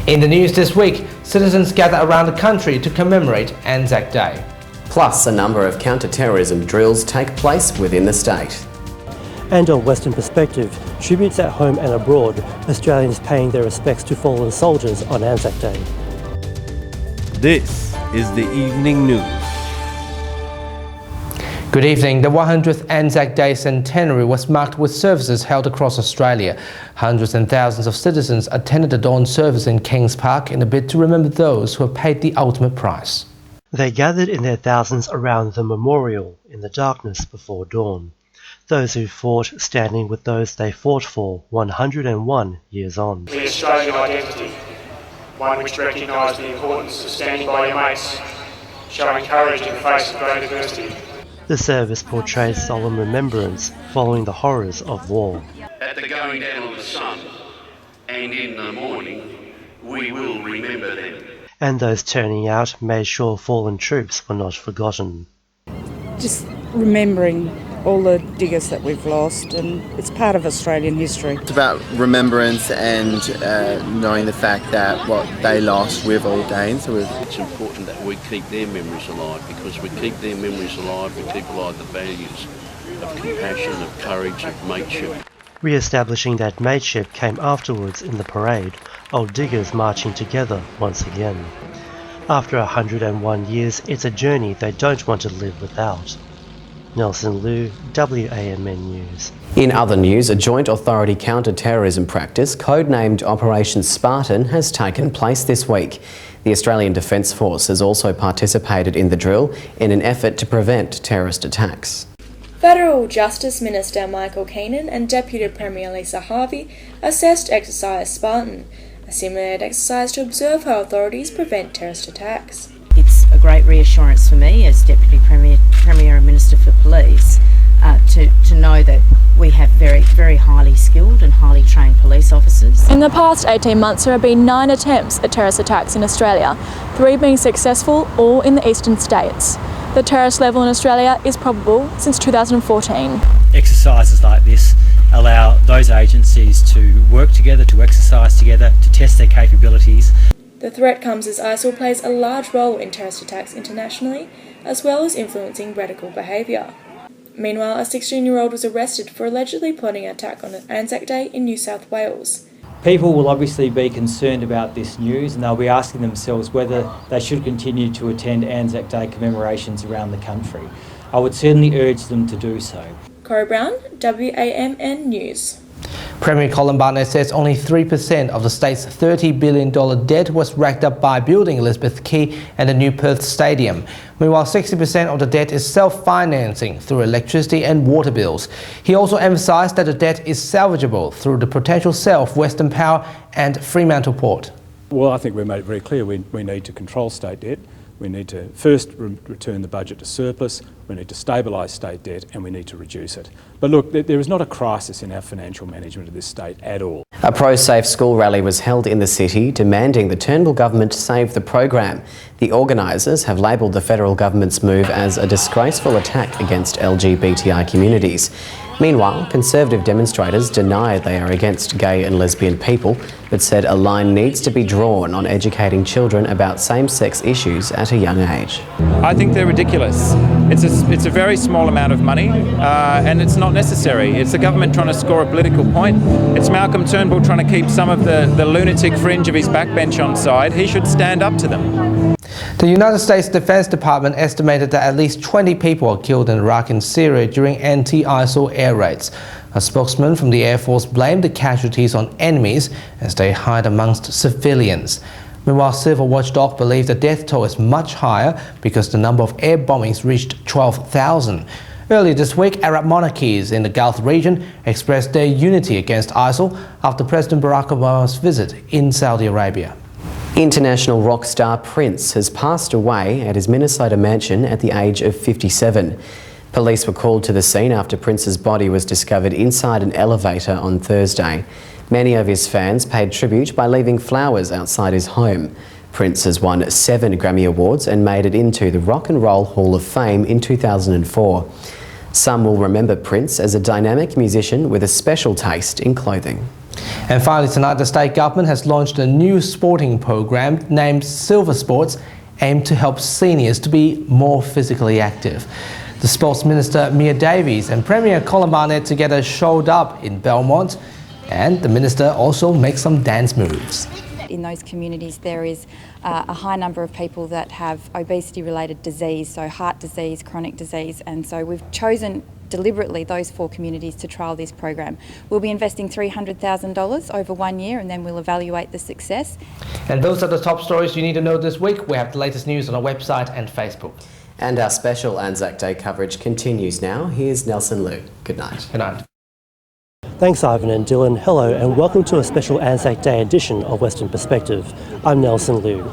In the news this week, citizens gather around the country to commemorate ANZAC Day. Plus, a number of counter-terrorism drills take place within the state. And on Western Perspective, tributes at home and abroad, Australians paying their respects to fallen soldiers on ANZAC Day. This is the Evening News. Good evening. The 100th ANZAC Day centenary was marked with services held across Australia. Hundreds and thousands of citizens attended the dawn service in Kings Park in a bid to remember those who have paid the ultimate price. They gathered in their thousands around the memorial in the darkness before dawn. Those who fought standing with those they fought for 101 years on. The Australian identity, one which recognised the importance of standing by your mates, showing courage in the face of great adversity. The service portrayed solemn remembrance following the horrors of war. At the going down of the sun and in the morning, we will remember them. And those turning out made sure fallen troops were not forgotten. Just remembering all the diggers that we've lost, and it's part of Australian history. It's about remembrance and knowing the fact that what they lost we've all gained. So it's important that we keep their memories alive, because we keep their memories alive, we keep alive the values of compassion, of courage, of mateship. Re-establishing that mateship came afterwards in the parade, old diggers marching together once again. After 101 years, it's a journey they don't want to live without. Nelson Liu, WAMN News. In other news, a joint authority counter-terrorism practice, codenamed Operation Spartan, has taken place this week. The Australian Defence Force has also participated in the drill in an effort to prevent terrorist attacks. Federal Justice Minister Michael Keenan and Deputy Premier Lisa Harvey assessed Exercise Spartan, a simulated exercise to observe how authorities prevent terrorist attacks. It's a great reassurance for me as Deputy Premier and Minister for Police to know that we have very highly skilled and highly trained police officers. In the past 18 months, there have been 9 attempts at terrorist attacks in Australia, 3 being successful, all in the eastern states. The terrorist level in Australia is probable since 2014. Exercises like this allow those agencies to work together, to exercise together, to test their capabilities. The threat comes as ISIL plays a large role in terrorist attacks internationally, as well as influencing radical behaviour. Meanwhile, a 16-year-old was arrested for allegedly plotting an attack on Anzac Day in New South Wales. People will obviously be concerned about this news, and they'll be asking themselves whether they should continue to attend Anzac Day commemorations around the country. I would certainly urge them to do so. Corey Brown, WAMN News. Premier Colin Barnett says only 3% of the state's $30 billion debt was racked up by building Elizabeth Quay and the new Perth Stadium. Meanwhile, 60% of the debt is self-financing through electricity and water bills. He also emphasised that the debt is salvageable through the potential sale of Western Power and Fremantle Port. Well, I think we made it very clear we need to control state debt. We need to first return the budget to surplus, we need to stabilise state debt, and we need to reduce it. But look, there is not a crisis in our financial management of this state at all. A pro-safe school rally was held in the city demanding the Turnbull government save the program. The organisers have labelled the federal government's move as a disgraceful attack against LGBTI communities. Meanwhile, Conservative demonstrators denied they are against gay and lesbian people, but said a line needs to be drawn on educating children about same-sex issues at a young age. I think they're ridiculous. It's a very small amount of money and it's not necessary. It's the government trying to score a political point. It's Malcolm Turnbull trying to keep some of the lunatic fringe of his backbench on side. He should stand up to them. The United States Defense Department estimated that at least 20 people were killed in Iraq and Syria during anti-ISIL air raids. A spokesman from the Air Force blamed the casualties on enemies as they hide amongst civilians. Meanwhile, civil watchdogs believe the death toll is much higher because the number of air bombings reached 12,000. Earlier this week, Arab monarchies in the Gulf region expressed their unity against ISIL after President Barack Obama's visit in Saudi Arabia. International rock star Prince has passed away at his Minnesota mansion at the age of 57. Police were called to the scene after Prince's body was discovered inside an elevator on Thursday. Many of his fans paid tribute by leaving flowers outside his home. Prince has won 7 Grammy Awards and made it into the Rock and Roll Hall of Fame in 2004. Some will remember Prince as a dynamic musician with a special taste in clothing. And finally tonight, the state government has launched a new sporting program named Silver Sports, aimed to help seniors to be more physically active. The Sports Minister Mia Davies and Premier Colin Barnett together showed up in Belmont, and the Minister also makes some dance moves. In those communities there is a high number of people that have obesity-related disease, so heart disease, chronic disease, and so we've chosen deliberately those 4 communities to trial this program. We'll be investing $300,000 over 1 year and then we'll evaluate the success. And those are the top stories you need to know this week. We have the latest news on our website and Facebook. And our special ANZAC Day coverage continues now. Here's Nelson Liu. Good night. Good night. Thanks Ivan and Dylan. Hello and welcome to a special ANZAC Day edition of Western Perspective. I'm Nelson Liu.